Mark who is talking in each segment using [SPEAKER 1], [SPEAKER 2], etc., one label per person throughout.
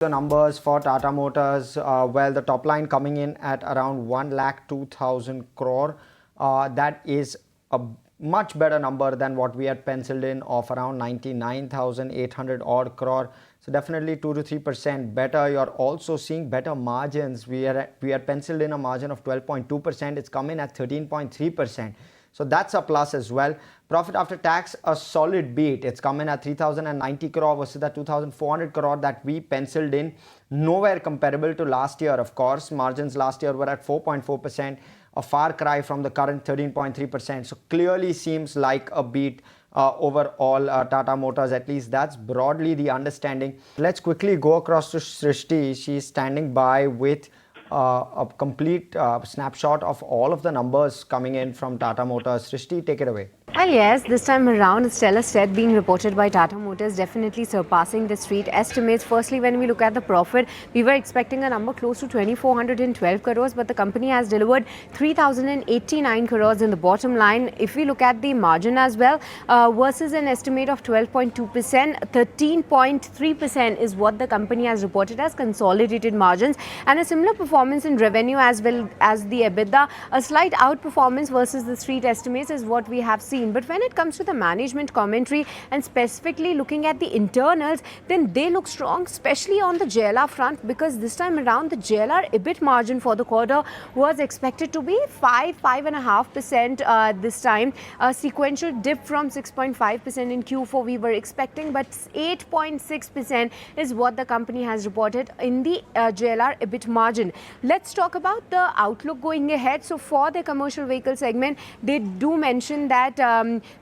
[SPEAKER 1] The numbers for Tata Motors, well, the top line coming in at around 1,02,000 crore. That is a much better number than what we had penciled in of around 99,800 odd crore. So definitely 2 to 3% better. You're also seeing better margins. We had penciled in a margin of 12.2%. It's come in at 13.3%. So that's a plus as well. Profit after tax, a solid beat. It's come in at 3,090 crore versus the 2,400 crore that we penciled in. Nowhere comparable to last year, of course. Margins last year were at 4.4%, a far cry from the current 13.3%. So clearly seems like a beat overall Tata Motors. At least that's broadly the understanding. Let's quickly go across to Srishti. She's standing by with a complete snapshot of all of the numbers coming in from Tata Motors. Srishti, take it away.
[SPEAKER 2] Well, yes, this time around, a stellar set being reported by Tata Motors, definitely surpassing the street estimates. Firstly, when we look at the profit, we were expecting a number close to 2,412 crores, but the company has delivered 3,089 crores in the bottom line. If we look at the margin as well, versus an estimate of 12.2%, 13.3% is what the company has reported as consolidated margins, and a similar performance in revenue as well as the EBITDA. A slight outperformance versus the street estimates is what we have seen. But when it comes to the management commentary and specifically looking at the internals, then they look strong, especially on the JLR front, because this time around the JLR EBIT margin for the quarter was expected to be 5.5% this time. A sequential dip from 6.5% in Q4 we were expecting, but 8.6% is what the company has reported in the JLR EBIT margin. Let's talk about the outlook going ahead. So for the commercial vehicle segment, they do mention that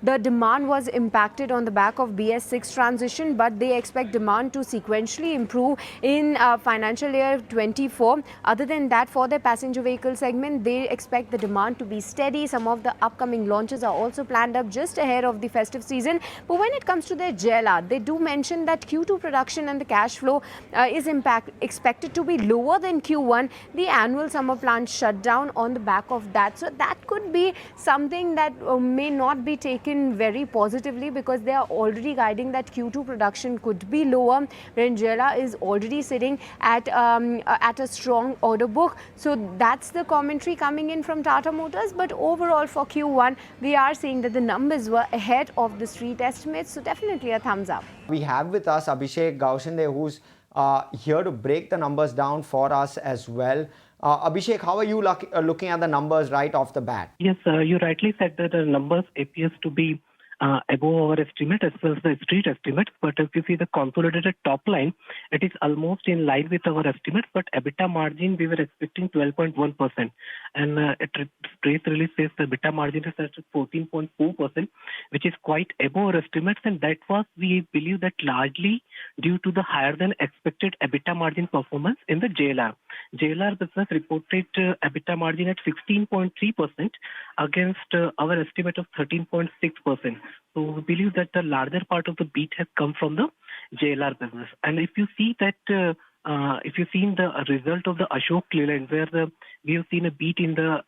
[SPEAKER 2] the demand was impacted on the back of BS6 transition, but they expect demand to sequentially improve in financial year 24. Other than that, for the passenger vehicle segment, they expect the demand to be steady. Some of the upcoming launches are also planned up just ahead of the festive season. But when it comes to their JLR, they do mention that Q2 production and the cash flow is expected to be lower than Q1. The annual summer plant shut down on the back of that. So that could be something that may not be taken very positively, because they are already guiding that Q2 production could be lower when JLR is already sitting at a strong order book. So that's the commentary coming in from Tata Motors. But overall for Q1, we are seeing that the numbers were ahead of the street estimates. So definitely a thumbs up.
[SPEAKER 1] We have with us Abhishek Gaushinde, who's here to break the numbers down for us as well. Abhishek, how are you looking at the numbers right off the bat?
[SPEAKER 3] Yes, you rightly said that the numbers appears to be above our estimate as well as the street estimates. But if you see the consolidated top line, it is almost in line with our estimates. But EBITDA margin, we were expecting 12.1%. And press release says the EBITDA margin is at 14.4%, which is quite above our estimates. And that was, we believe, that largely due to the higher than expected EBITDA margin performance in the JLR. JLR business reported EBITDA margin at 16.3% against our estimate of 13.6%. So we believe that the larger part of the beat has come from the JLR business. And if you see that, if you've seen the result of the Ashok Leyland, where we have seen a beat in the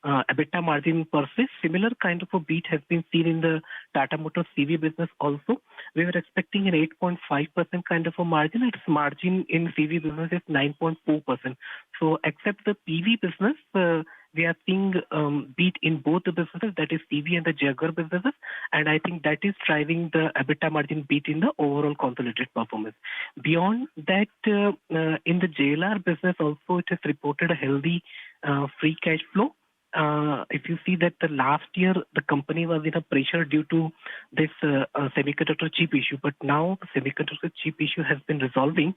[SPEAKER 3] EBITDA margin per se, similar kind of a beat has been seen in the Tata Motors CV business also. We were expecting an 8.5% kind of a margin. Its margin in CV business is 9.4%. So except the PV business, we are seeing beat in both the businesses, that is CV and the Jaguar businesses, and I think that is driving the EBITDA margin beat in the overall consolidated performance. Beyond that, in the JLR business also, it has reported a healthy free cash flow. If you see that the last year the company was in a pressure due to this semiconductor chip issue, but now the semiconductor chip issue has been resolving,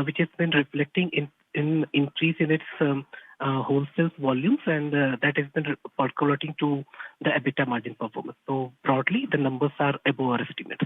[SPEAKER 3] which has been reflecting in increase in its wholesale volumes, and that has been percolating to the EBITDA margin performance. So broadly, the numbers are above our estimates.